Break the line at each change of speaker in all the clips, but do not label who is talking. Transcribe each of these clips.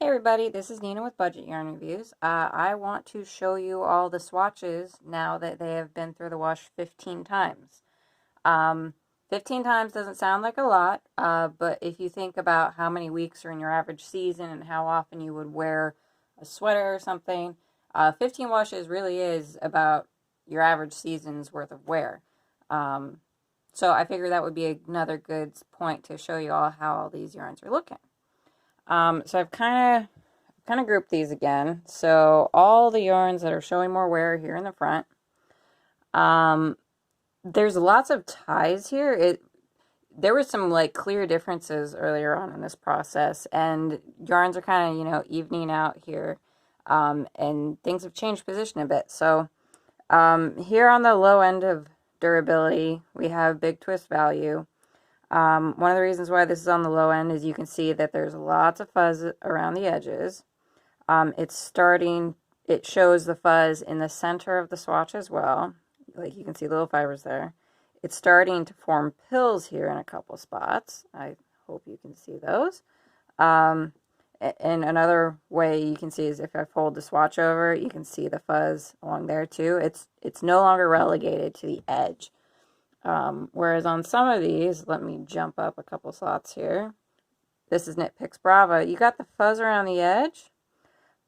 Hey everybody, this is Nina with Budget Yarn Reviews. I want to show you all the swatches now that they have been through the wash 15 times. Um, 15 times doesn't sound like a lot, but if you think about how many weeks are in your average season and how often you would wear a sweater or something, 15 washes really is about your average season's worth of wear. So I figured that would be another good point to show you all how all these yarns are looking. So I've kind of grouped these again. So all the yarns that are showing more wear here in the front. There's lots of ties here. There were some like clear differences earlier on in this process, and yarns are kind of evening out here, and things have changed position a bit. So here on the low end of durability, we have big twist value. One of the reasons why this is on the low end is you can see that there's lots of fuzz around the edges. It shows the fuzz in the center of the swatch as well. Like you can see little fibers there. It's starting to form pills here in a couple spots. I hope you can see those. And another way you can see is if I fold the swatch over, you can see the fuzz along there too. It's no longer relegated to the edge. Whereas on some of these, let me jump up a couple slots here. This is Knit Picks Brava. You got the fuzz around the edge,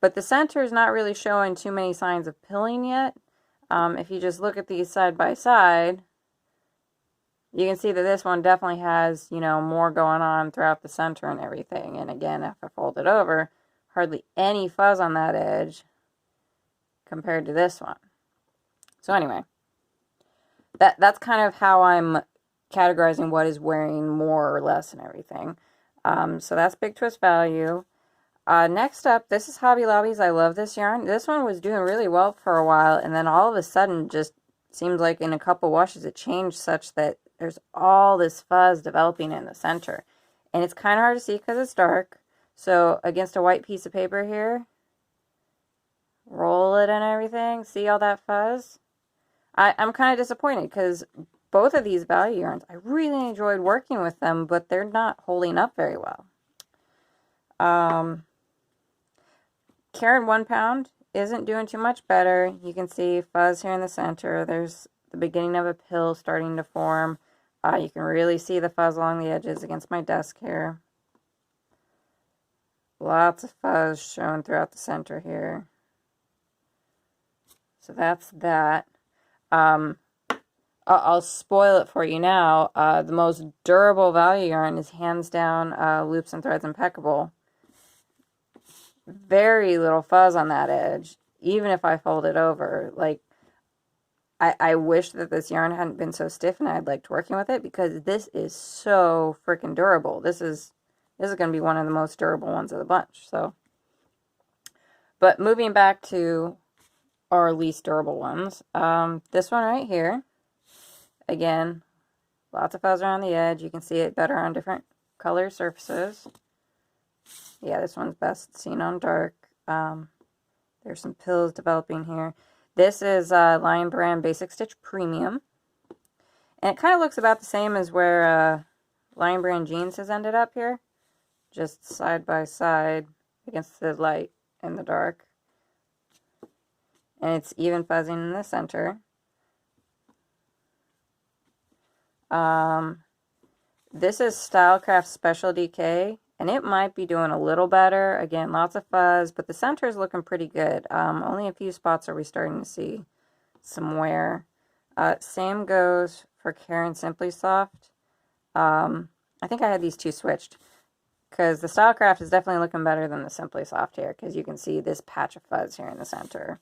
but the center is not really showing too many signs of pilling yet. If you just look at these side by side, you can see that this one definitely has, more going on throughout the center and everything. And again, if I fold it over, hardly any fuzz on that edge compared to this one. So anyway, that's kind of how I'm categorizing what is wearing more or less and everything. So that's big twist value. Next up, this is Hobby Lobby's I Love This Yarn. This one was doing really well for a while, and then all of a sudden, just seems like in a couple washes, it changed such that there's all this fuzz developing in the center. And it's kind of hard to see because it's dark. So against a white piece of paper here, roll it and everything, see all that fuzz? I'm kind of disappointed because both of these value yarns, I really enjoyed working with them, but they're not holding up very well. Karen 1 pound isn't doing too much better. You can see fuzz here in the center. There's the beginning of a pill starting to form. You can really see the fuzz along the edges against my desk here. Lots of fuzz showing throughout the center here. So that's that. I'll spoil it for you now. The most durable value yarn is hands down Loops and Threads Impeccable. Very little fuzz on that edge, even if I fold it over. Like, I wish that this yarn hadn't been so stiff and I'd liked working with it because this is so freaking durable. This is going to be one of the most durable ones of the bunch. So, but moving back to our least durable ones, this one right here, again, lots of fuzz around the edge. You can see it better on different color surfaces. Yeah, this one's best seen on dark. There's some pills developing here. This is Lion Brand Basic Stitch Premium. And it kind of looks about the same as where Lion Brand Jeans has ended up here. Just side by side against the light and the dark. And it's even fuzzing in the center. This is Stylecraft Special DK. And it might be doing a little better. Again, lots of fuzz, but the center is looking pretty good. Only a few spots are we starting to see some wear. Same goes for Karen Simply Soft. I think I had these two switched because the Stylecraft is definitely looking better than the Simply Soft here because you can see this patch of fuzz here in the center.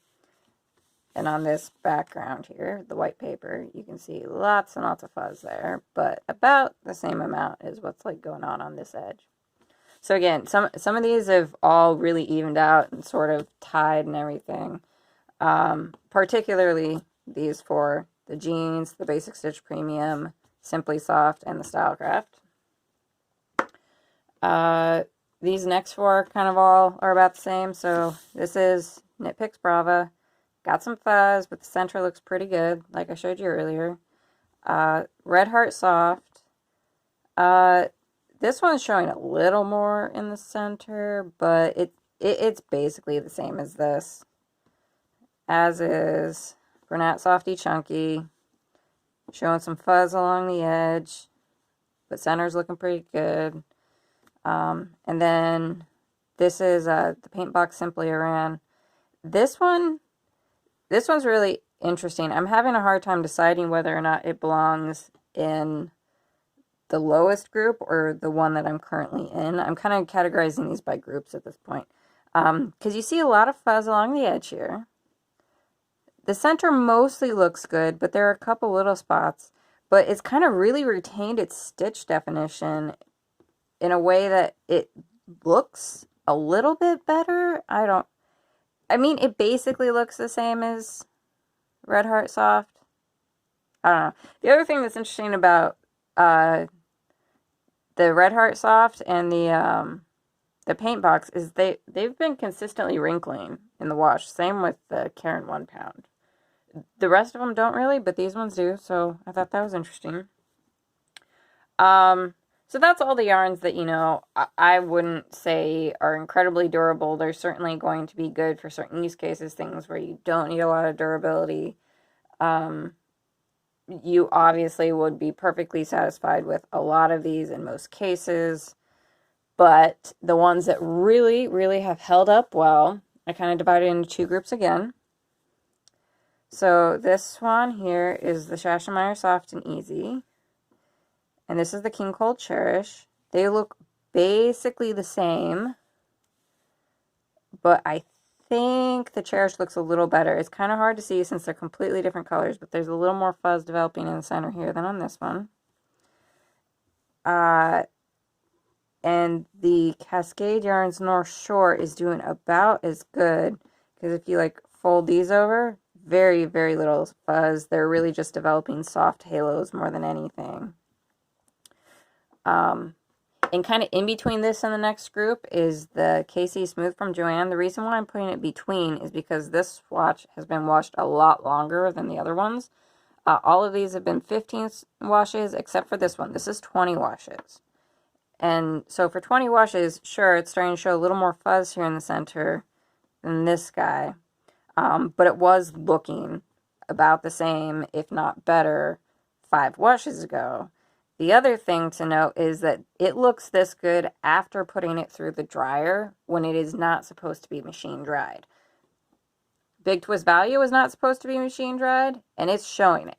And on this background here, the white paper, you can see lots and lots of fuzz there, but about the same amount is what's like going on this edge. So again, some of these have all really evened out and sort of tied and everything. Particularly these for the jeans, the Basic Stitch Premium, Simply Soft, and the Stylecraft. These next four kind of all are about the same. So this is Knit Picks Brava. Got some fuzz, but the center looks pretty good, like I showed you earlier. Red Heart Soft. This one's showing a little more in the center, but it's basically the same as this. As is. Bernat Softy Chunky. Showing some fuzz along the edge. But center's looking pretty good. And then this is the Paint Box Simply Aran. This one's really interesting. I'm having a hard time deciding whether or not it belongs in the lowest group or the one that I'm currently in. I'm kind of categorizing these by groups at this point. Because you see a lot of fuzz along the edge here. The center mostly looks good, but there are a couple little spots. But it's kind of really retained its stitch definition in a way that it looks a little bit better. I mean, it basically looks the same as Red Heart Soft. I don't know. The other thing that's interesting about the Red Heart Soft and the paint box is they've been consistently wrinkling in the wash. Same with the Caron 1 pound. The rest of them don't really, but these ones do, so I thought that was interesting. So that's all the yarns that, you know, I wouldn't say are incredibly durable. They're certainly going to be good for certain use cases, things where you don't need a lot of durability. You obviously would be perfectly satisfied with a lot of these in most cases, but the ones that really, really have held up well, I kind of divided into two groups again. So this one here is the Shashamire Soft and Easy. And this is the King Cold Cherish. They look basically the same. But I think the Cherish looks a little better. It's kind of hard to see since they're completely different colors. But there's a little more fuzz developing in the center here than on this one. And the Cascade Yarns North Shore is doing about as good. Because if you like fold these over, very, very little fuzz. They're really just developing soft halos more than anything. And kind of in between this and the next group is the KC Smooth from Joanne. The reason why I'm putting it between is because this swatch has been washed a lot longer than the other ones. All of these have been 15 washes, except for this one. This is 20 washes. And so for 20 washes, sure, it's starting to show a little more fuzz here in the center than this guy. But it was looking about the same, if not better, 5 washes ago. The other thing to note is that it looks this good after putting it through the dryer when it is not supposed to be machine dried. Big Twist Value is not supposed to be machine dried, and it's showing it.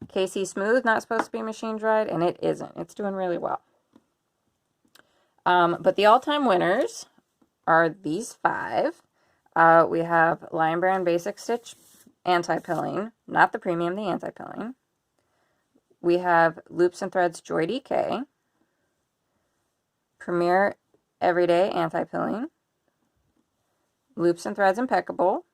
KC Smooth not supposed to be machine dried, and it isn't. It's doing really well. But the all-time winners are these 5. We have Lion Brand Basic Stitch Anti-Pilling, not the premium, the anti-pilling. We have Loops and Threads Joy DK, Premier Everyday Anti-Pilling, Loops and Threads Impeccable,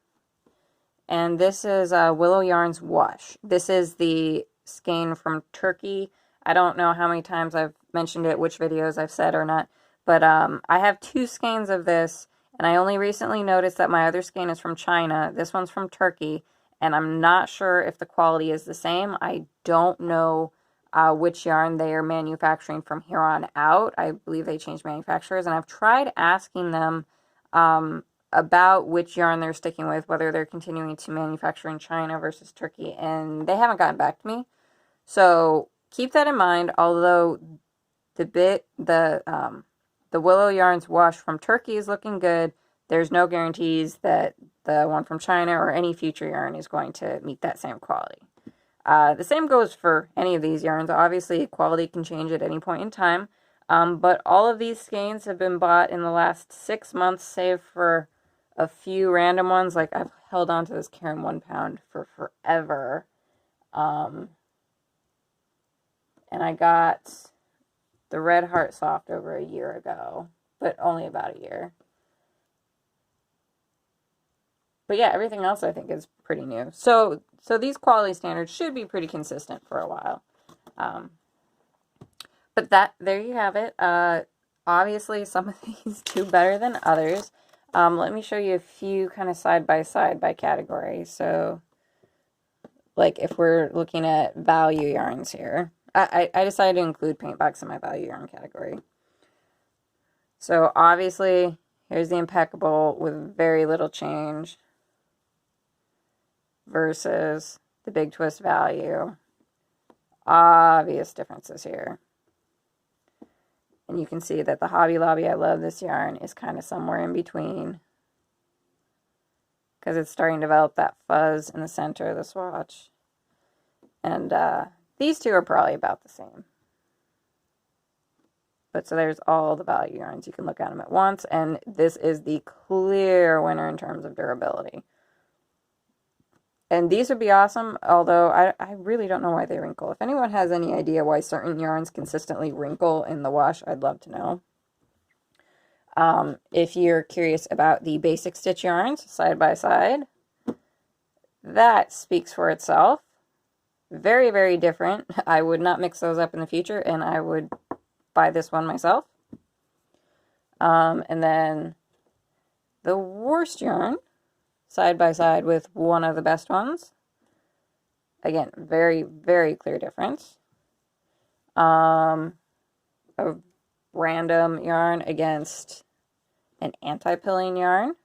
and this is Willow Yarns Wash. This is the skein from Turkey. I don't know how many times I've mentioned it, which videos I've said or not, but I have 2 skeins of this. And I only recently noticed that my other skein is from China. This one's from Turkey. And I'm not sure if the quality is the same. I don't know which yarn they are manufacturing from here on out. I believe they changed manufacturers. And I've tried asking them about which yarn they're sticking with, whether they're continuing to manufacture in China versus Turkey. And they haven't gotten back to me. So keep that in mind. Although the Willow Yarns Wash from Turkey is looking good, there's no guarantees that the one from China or any future yarn is going to meet that same quality. The same goes for any of these yarns. Obviously, quality can change at any point in time, but all of these skeins have been bought in the last 6 months, save for a few random ones. Like, I've held on to this Caron 1 pound for forever. And I got the Red Heart Soft over a year ago, but only about a year. But yeah, everything else I think is pretty new. So these quality standards should be pretty consistent for a while. But there you have it. Obviously, some of these do better than others. Let me show you a few kind of side by category. So, like if we're looking at value yarns here, I decided to include paint box in my value yarn category. So obviously, Here's the impeccable with very little change versus the big twist value. Obvious differences here. And you can see that the Hobby Lobby, I love this yarn, is kind of somewhere in between, because it's starting to develop that fuzz in the center of the swatch. And these two are probably about the same. But so there's all the value yarns. You can look at them at once, and this is the clear winner in terms of durability. And these would be awesome, although I really don't know why they wrinkle. If anyone has any idea why certain yarns consistently wrinkle in the wash, I'd love to know. If you're curious about the basic stitch yarns, side by side, that speaks for itself. Very, very different. I would not mix those up in the future, and I would buy this one myself. And then the worst yarn, side by side with one of the best ones. Again, very, very clear difference. A random yarn against an anti-pilling yarn.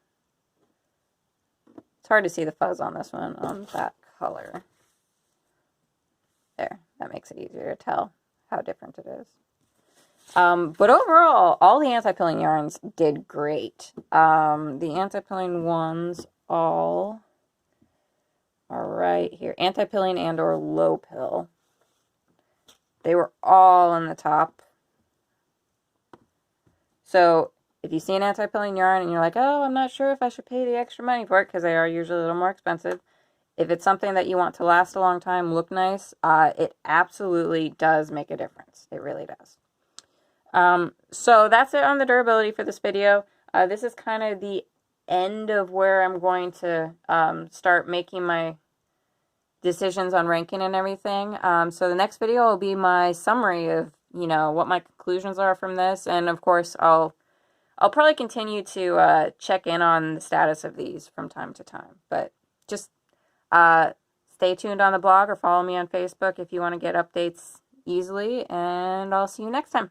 It's hard to see the fuzz on this one, on that color. There, that makes it easier to tell how different it is. But overall, all the anti-pilling yarns did great. The anti-pilling ones all are right here. Anti-pilling and or low pill. They were all in the top. So if you see an anti-pilling yarn and you're like, oh, I'm not sure if I should pay the extra money for it, because they are usually a little more expensive. If it's something that you want to last a long time, look nice, it absolutely does make a difference. It really does. So that's it on the durability for this video. This is kind of the end of where I'm going to start making my decisions on ranking and everything. So the next video will be my summary of, you know, what my conclusions are from this, and of course I'll probably continue to check in on the status of these from time to time. But just stay tuned on the blog or follow me on Facebook if you want to get updates easily, and I'll see you next time.